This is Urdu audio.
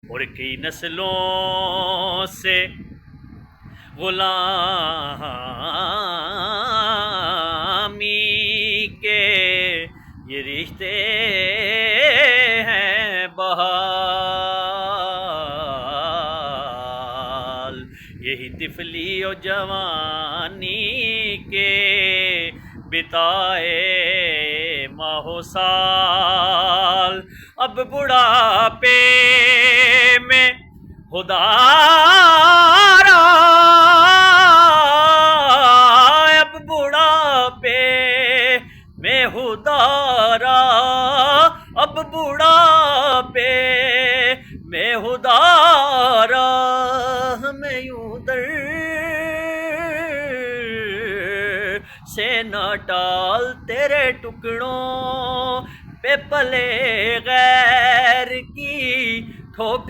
اور کئی نسلوں سے غلامی کے یہ رشتے ہیں بحال، یہی طفلی و جوانی کے بتائے ماہ و سال، اب بڑھاپے میں خدارا، اب بڑھاپے میں خدارا، اب بڑھاپے میں خدارا، ہمیں یوں در سے نہ ٹال، تیرے ٹکڑوں پہ پلے غیر کی ٹھوکر